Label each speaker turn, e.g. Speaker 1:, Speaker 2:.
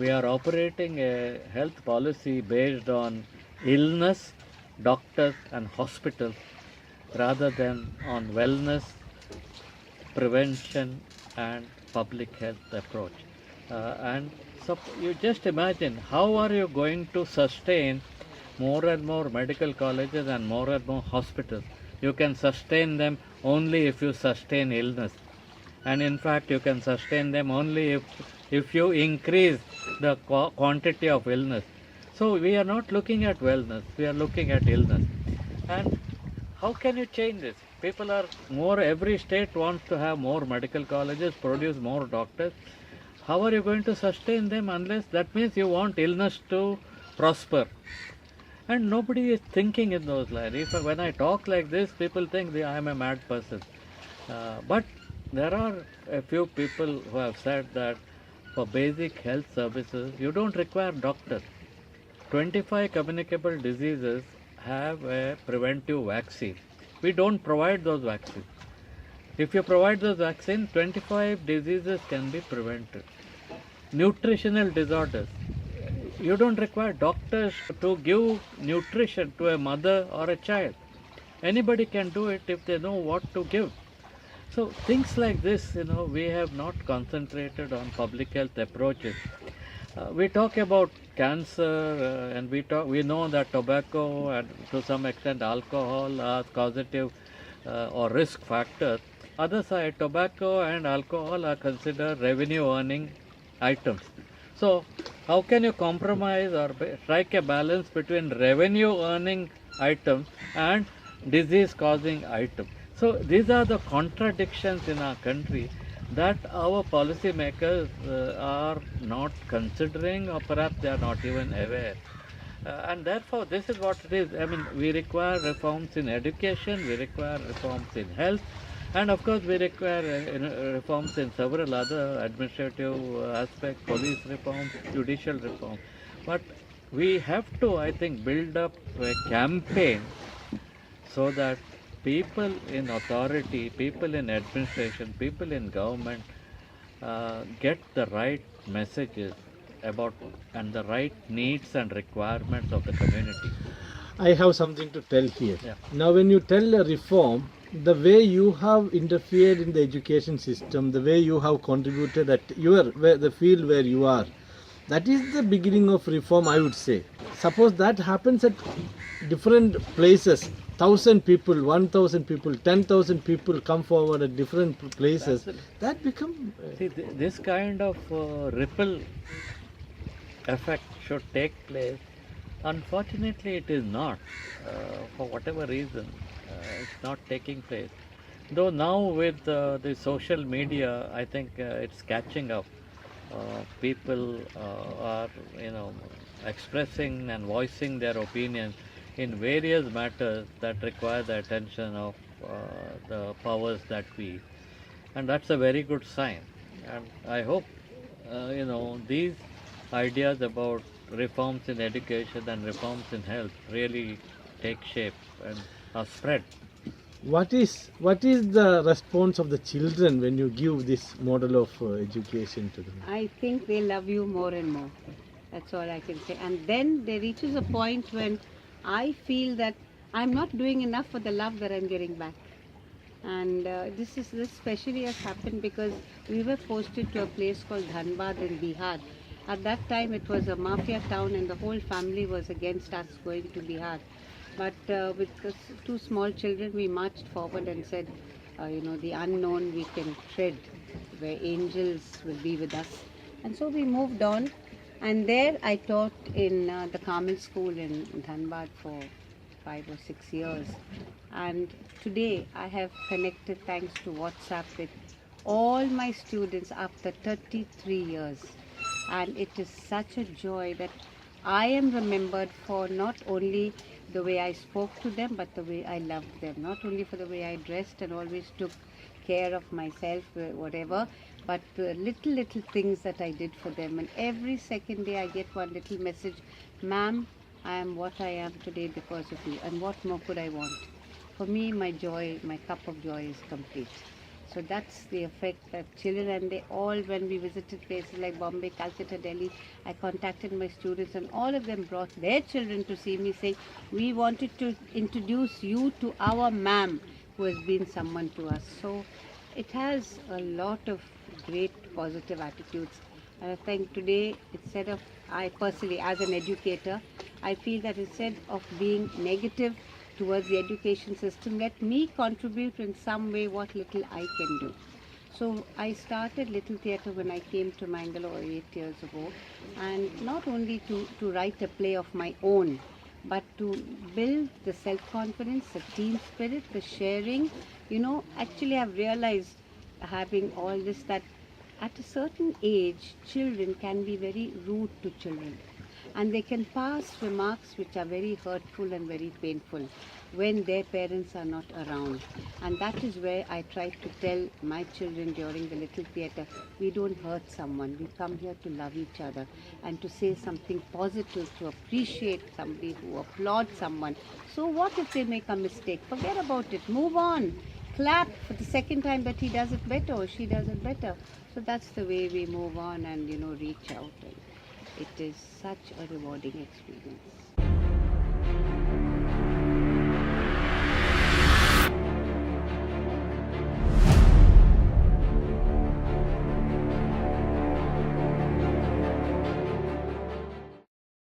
Speaker 1: We are operating a health policy based on illness, doctors, and hospitals rather than on wellness, prevention, and public health approach. And so you just imagine how are you going to sustain more and more medical colleges and more hospitals. You can sustain them only if you sustain illness, and in fact you can sustain them only if you increase the quantity of illness. So we are not looking at wellness, we are looking at illness. And how can you change this? People are more, every state wants to have more medical colleges, produce more doctors. How are you going to sustain them unless that means you want illness to prosper? And nobody is thinking in those lines. When I talk like this, people think that I am a mad person. But there are a few people who have said that for basic health services, you don't require doctors. 25 communicable diseases have a preventive vaccine. We don't provide those vaccines. If you provide those vaccines, 25 diseases can be prevented. Nutritional disorders. You don't require doctors to give nutrition to a mother or a child. Anybody can do it if they know what to give. So things like this, we have not concentrated on public health approaches. We talk about cancer, and we know that tobacco and to some extent alcohol are causative or risk factors. Other side, tobacco and alcohol are considered revenue earning items. So how can you compromise or strike a balance between revenue earning items and disease causing items? So these are the contradictions in our country that our policymakers are not considering, or perhaps they are not even aware. And therefore, this is what it is. I mean, we require reforms in education, we require reforms in health, and of course, we require reforms in several other administrative aspects, police reform, judicial reform. But we have to, I think, build up a campaign so that people in authority, people in administration, people in government get the right messages about and the right needs and requirements of the community.
Speaker 2: I have something to tell here.
Speaker 1: Yeah.
Speaker 2: Now, when you tell a reform, the way you have interfered in the education system, the way you have contributed at the field where you are, that is the beginning of reform, I would say. Suppose that happens at different places, 1,000 people, 1,000 people, 10,000 people come forward at different places. That become.
Speaker 1: See, this kind of ripple effect should take place. Unfortunately, it is not. For whatever reason, it's not taking place. Though now with the social media, I think it's catching up. People are, expressing and voicing their opinions in various matters that require the attention of the powers that be, and that's a very good sign. And I hope, these ideas about reforms in education and reforms in health really take shape and are spread.
Speaker 2: What is the response of the children when you give this model of education to them?
Speaker 3: I think they love you more and more. That's all I can say. And then there reaches a point when I feel that I'm not doing enough for the love that I'm getting back. And this especially has happened because we were posted to a place called Dhanbad in Bihar. At that time it was a mafia town and the whole family was against us going to Bihar. But with two small children we marched forward and said, the unknown we can tread, where angels will be with us. And so we moved on. And there I taught in the Carmel school in Dhanbad for 5 or 6 years. And today I have connected, thanks to WhatsApp, with all my students after 33 years. And it is such a joy that I am remembered for not only the way I spoke to them, but the way I loved them. Not only for the way I dressed and always took care of myself, whatever, but the little things that I did for them. And every second day I get one little message, "Ma'am, I am what I am today because of you, and what more could I want?" For me, my joy, my cup of joy is complete. So that's the effect that children, and they all, when we visited places like Bombay, Calcutta, Delhi, I contacted my students and all of them brought their children to see me saying, we wanted to introduce you to our ma'am who has been someone to us. So it has a lot of great positive attitudes. And I think today, instead of, I personally, as an educator, I feel that instead of being negative towards the education system, let me contribute in some way what little I can do. So I started Little Theatre when I came to Mangalore 8 years ago, and not only to write a play of my own, but to build the self-confidence, the team spirit, the sharing. Actually I've realized, having all this, that at a certain age, children can be very rude to children. And they can pass remarks which are very hurtful and very painful when their parents are not around. And that is where I try to tell my children during the Little Theatre, we don't hurt someone. We come here to love each other and to say something positive, to appreciate somebody, who applauds someone. So what if they make a mistake? Forget about it. Move on. Clap for the second time that he does it better or she does it better. So that's the way we move on and, reach out. And it is such a rewarding experience.